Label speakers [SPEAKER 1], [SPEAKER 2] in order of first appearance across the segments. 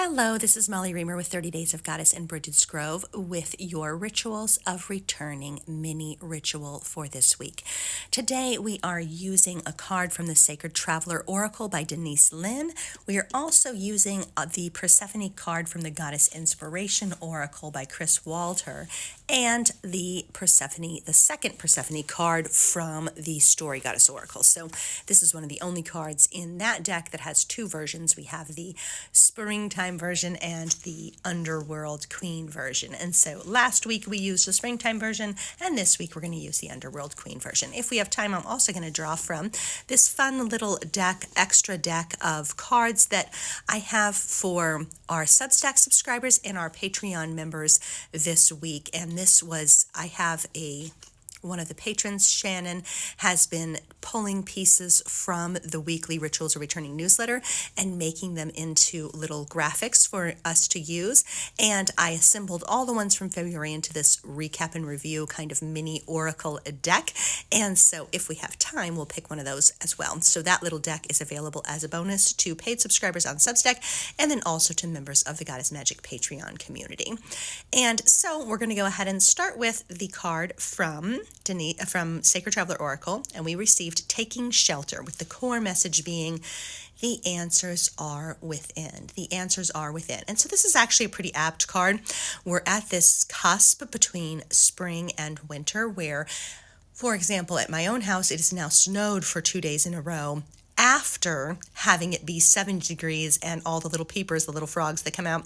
[SPEAKER 1] Hello, this is Molly Reamer with 30 Days of Goddess in Bridget's Grove with your Rituals of Returning mini ritual for this week. Today we are using a card from the Sacred Traveler Oracle by Denise Lynn. We are also using the Persephone card from the Goddess Inspiration Oracle by Chris Walter and the second Persephone card from the Story Goddess Oracle. So this is one of the only cards in that deck that has two versions. We have the Springtime version and the Underworld Queen version. And so last week we used the Springtime version, and this week we're going to use the Underworld Queen version. If we have time, I'm also going to draw from this fun little extra deck of cards that I have for our Substack subscribers and our Patreon members this week. And one of the patrons, Shannon, has been pulling pieces from the weekly Rituals of Returning newsletter and making them into little graphics for us to use. And I assembled all the ones from February into this recap and review kind of mini oracle deck. And so if we have time, we'll pick one of those as well. So that little deck is available as a bonus to paid subscribers on Substack and then also to members of the Goddess Magic Patreon community. And so we're going to go ahead and start with the card from Sacred Traveler Oracle, and we received Taking Shelter, with the core message being the answers are within. The answers are within. And so this is actually a pretty apt card. We're at this cusp between spring and winter where, for example, at my own house, it has now snowed for 2 days in a row after having it be 70 degrees and all the little peepers, the little frogs that come out,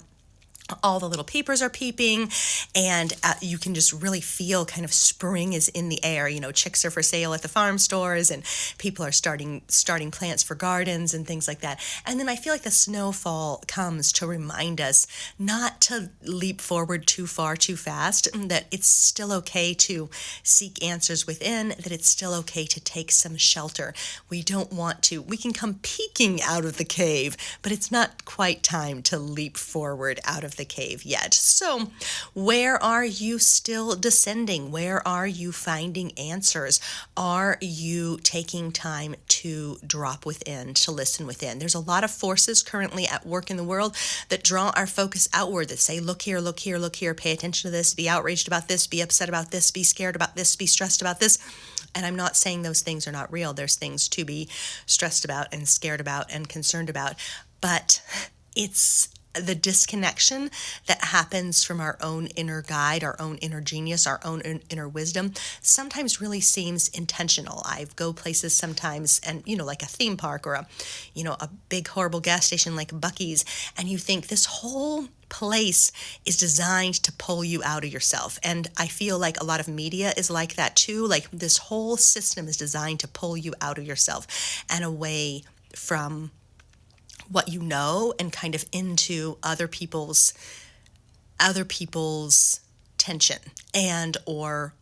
[SPEAKER 1] all the little peepers are peeping, and you can just really feel kind of spring is in the air. You know, chicks are for sale at the farm stores, and people are starting plants for gardens and things like that. And then I feel like the snowfall comes to remind us not to leap forward too far too fast, that it's still okay to seek answers within, that it's still okay to take some shelter. We can come peeking out of the cave, but it's not quite time to leap forward out of the cave yet. So where are you still descending? Where are you finding answers? Are you taking time to drop within, to listen within? There's a lot of forces currently at work in the world that draw our focus outward, that say, look here, look here, look here, pay attention to this, be outraged about this, be upset about this, be scared about this, be stressed about this. And I'm not saying those things are not real. There's things to be stressed about and scared about and concerned about, but it's the disconnection that happens from our own inner guide, our own inner genius, our own inner wisdom, sometimes really seems intentional. I go places sometimes and, like a theme park or a big horrible gas station like Buc-ee's, and you think this whole place is designed to pull you out of yourself. And I feel like a lot of media is like that too. Like this whole system is designed to pull you out of yourself and away from what you know and kind of into other people's tension and or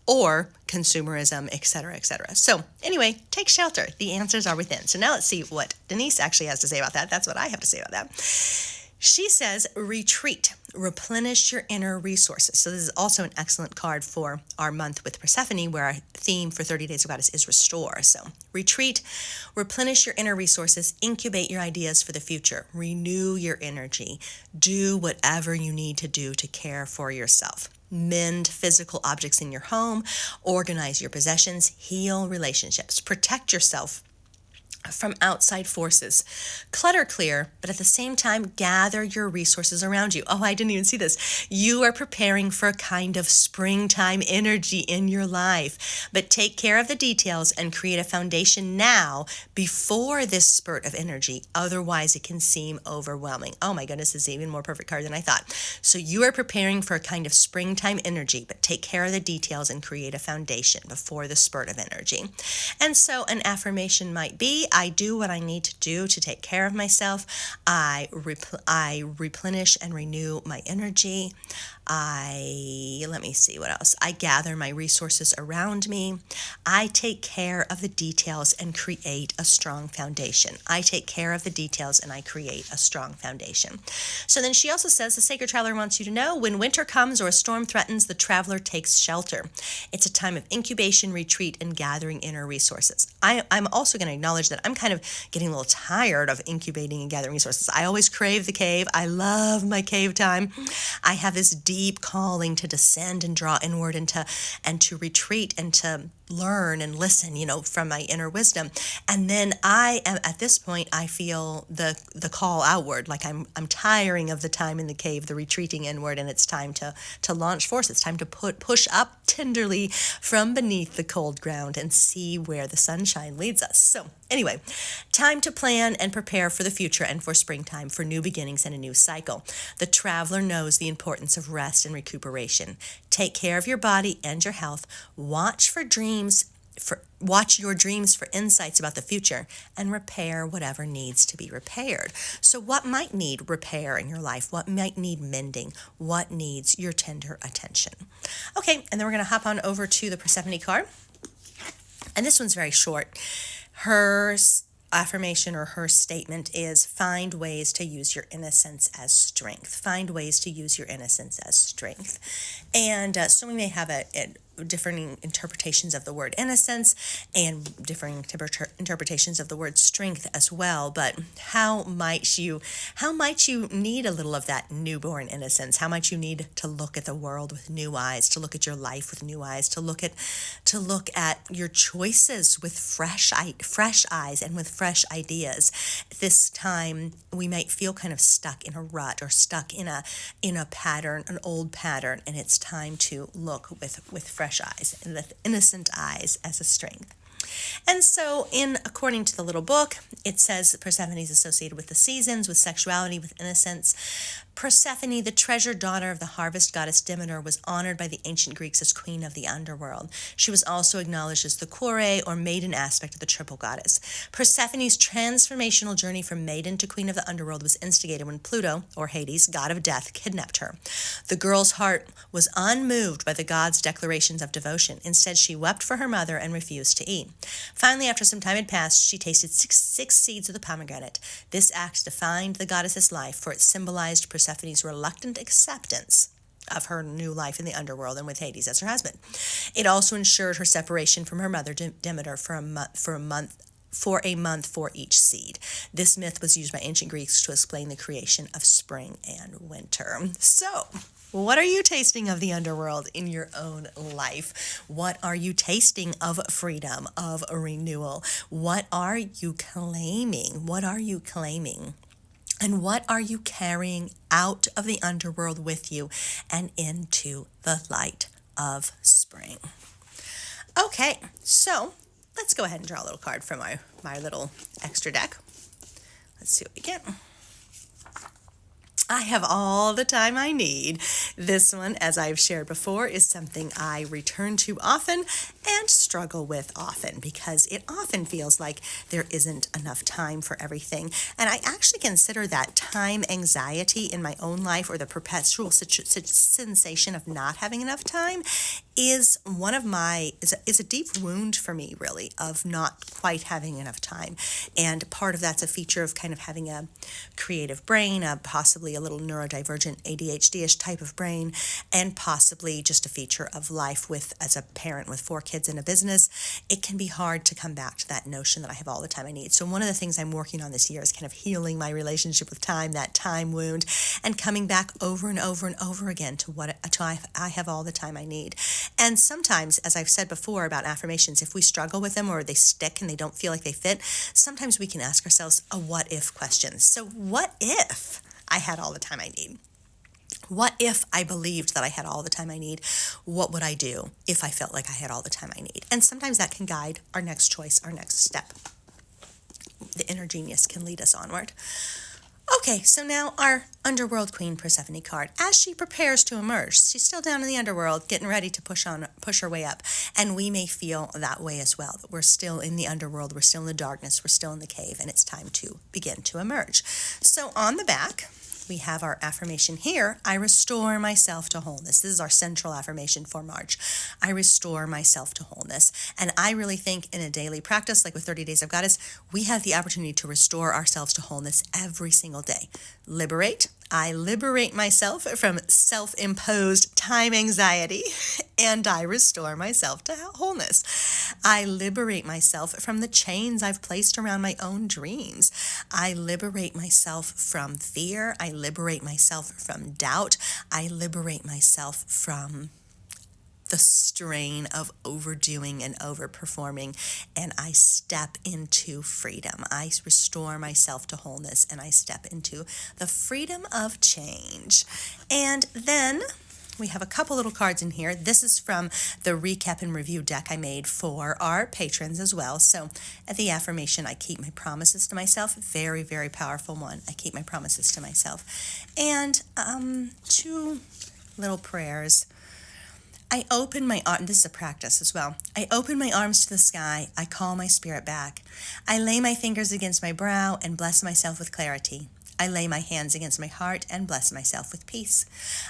[SPEAKER 1] consumerism, etc., etc. So anyway, take shelter. The answers are within. So now let's see what Denise actually has to say about that. That's what I have to say about that. She says, retreat, replenish your inner resources. So this is also an excellent card for our month with Persephone, where our theme for 30 Days of Goddess is restore. So retreat, replenish your inner resources, incubate your ideas for the future, renew your energy, do whatever you need to do to care for yourself. Mend physical objects in your home, organize your possessions, heal relationships, protect yourself from outside forces. Clutter clear, but at the same time, gather your resources around you. Oh, I didn't even see this. You are preparing for a kind of springtime energy in your life, but take care of the details and create a foundation now before this spurt of energy. Otherwise, it can seem overwhelming. Oh my goodness, this is even more perfect card than I thought. So you are preparing for a kind of springtime energy, but take care of the details and create a foundation before the spurt of energy. And so an affirmation might be, I do what I need to do to take care of myself. I replenish and renew my energy. Let me see what else. I gather my resources around me. I take care of the details and create a strong foundation. I take care of the details and I create a strong foundation. So then she also says the sacred traveler wants you to know when winter comes or a storm threatens, the traveler takes shelter. It's a time of incubation, retreat, and gathering inner resources. I'm also going to acknowledge that I'm kind of getting a little tired of incubating and gathering resources. I always crave the cave. I love my cave time. I have this deep calling to descend and draw inward and to retreat and to learn and listen, from my inner wisdom. And then I am at this point, I feel the call outward, like I'm tiring of the time in the cave, the retreating inward, and it's time to launch forth. It's time to push up tenderly from beneath the cold ground and see where the sunshine leads us. So anyway, time to plan and prepare for the future and for springtime, for new beginnings and a new cycle. The traveler knows the importance of rest and recuperation. Take care of your body and your health. Watch your dreams for insights about the future, and repair whatever needs to be repaired. So what might need repair in your life? What might need mending? What needs your tender attention? Okay, and then we're going to hop on over to the Persephone card. And this one's very short. Her affirmation or her statement is find ways to use your innocence as strength. Find ways to use your innocence as strength. And so we may have differing interpretations of the word innocence and differing interpretations of the word strength as well. But how might you need a little of that newborn innocence? How might you need to look at the world with new eyes, to look at your life with new eyes, to look at your choices with fresh eyes and with fresh ideas? This time we might feel kind of stuck in a rut or stuck in a pattern, an old pattern, and it's time to look with fresh eyes and with innocent eyes as a strength. And so according to the little book, it says Persephone is associated with the seasons, with sexuality, with innocence. Persephone, the treasured daughter of the harvest goddess Demeter, was honored by the ancient Greeks as queen of the underworld. She was also acknowledged as the Kore, or maiden aspect of the triple goddess. Persephone's transformational journey from maiden to queen of the underworld was instigated when Pluto, or Hades, god of death, kidnapped her. The girl's heart was unmoved by the god's declarations of devotion. Instead, she wept for her mother and refused to eat. Finally, after some time had passed, she tasted six seeds of the pomegranate. This act defined the goddess's life, for it symbolized Persephone's reluctant acceptance of her new life in the underworld and with Hades as her husband. It also ensured her separation from her mother Demeter for a month for each seed. This myth was used by ancient Greeks to explain the creation of spring and winter. So, what are you tasting of the underworld in your own life? What are you tasting of freedom, of renewal? What are you claiming? What are you claiming? And what are you carrying out of the underworld with you and into the light of spring? Okay, so let's go ahead and draw a little card from my little extra deck. Let's see what we get. I have all the time I need. This one, as I've shared before, is something I return to often and struggle with often because it often feels like there isn't enough time for everything. And I actually consider that time anxiety in my own life, or the perpetual sensation of not having enough time, is is a deep wound for me, really, of not quite having enough time. And part of that's a feature of kind of having a creative brain, possibly a little neurodivergent ADHD-ish type of brain, and possibly just a feature of life as a parent with 4 kids and a business. It can be hard to come back to that notion that I have all the time I need. So one of the things I'm working on this year is kind of healing my relationship with time, that time wound, and coming back over and over and over again to I have all the time I need. And sometimes, as I've said before about affirmations, if we struggle with them or they stick and they don't feel like they fit, sometimes we can ask ourselves a what if question. So what if I had all the time I need? What if I believed that I had all the time I need? What would I do if I felt like I had all the time I need? And sometimes that can guide our next choice, our next step. The inner genius can lead us onward. Okay, so now our Underworld Queen Persephone card. As she prepares to emerge, she's still down in the underworld, getting ready to push her way up. And we may feel that way as well, that we're still in the underworld, we're still in the darkness, we're still in the cave, and it's time to begin to emerge. So on the back, we have our affirmation here. I restore myself to wholeness. This is our central affirmation for March. I restore myself to wholeness. And I really think in a daily practice, like with 30 Days of Goddess, we have the opportunity to restore ourselves to wholeness every single day. Liberate. I liberate myself from self-imposed time anxiety, and I restore myself to wholeness. I liberate myself from the chains I've placed around my own dreams. I liberate myself from fear. I liberate myself from doubt. I liberate myself from the strain of overdoing and overperforming, and I step into freedom. I restore myself to wholeness, and I step into the freedom of change. And then we have a couple little cards in here. This is from the recap and review deck I made for our patrons as well. So at the affirmation, I keep my promises to myself. Very, very powerful one. I keep my promises to myself. And 2 little prayers. I open my arms, this is a practice as well. I open my arms to the sky. I call my spirit back. I lay my fingers against my brow and bless myself with clarity. I lay my hands against my heart and bless myself with peace.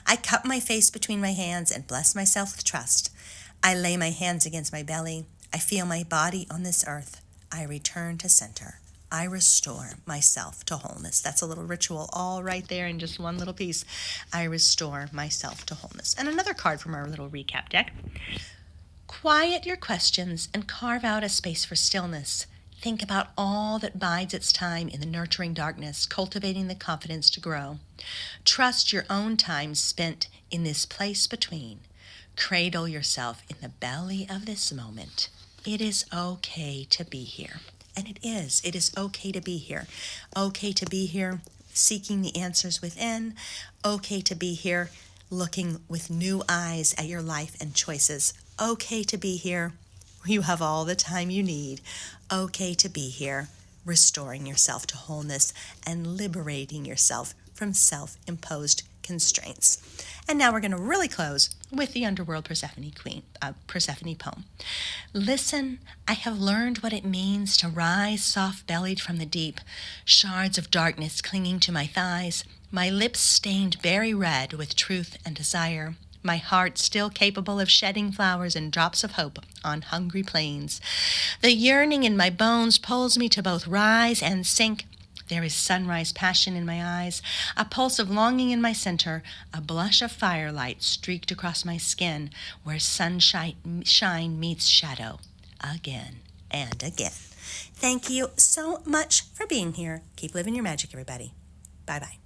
[SPEAKER 1] I cup my face between my hands and bless myself with trust. I lay my hands against my belly. I feel my body on this earth. I return to center. I restore myself to wholeness. That's a little ritual all right there in just one little piece. I restore myself to wholeness. And another card from our little recap deck. Quiet your questions and carve out a space for stillness. Think about all that bides its time in the nurturing darkness, cultivating the confidence to grow. Trust your own time spent in this place between. Cradle yourself in the belly of this moment. It is okay to be here. And it is. It is okay to be here. Okay to be here seeking the answers within. Okay to be here looking with new eyes at your life and choices. Okay to be here. You have all the time you need. Okay to be here restoring yourself to wholeness and liberating yourself from self-imposed constraints. And now we're going to really close with the Underworld Persephone poem. Listen, I have learned what it means to rise soft-bellied from the deep, shards of darkness clinging to my thighs, my lips stained berry red with truth and desire, my heart still capable of shedding flowers and drops of hope on hungry plains. The yearning in my bones pulls me to both rise and sink. There is sunrise passion in my eyes, a pulse of longing in my center, a blush of firelight streaked across my skin where sunshine meets shadow again and again. Thank you so much for being here. Keep living your magic, everybody. Bye-bye.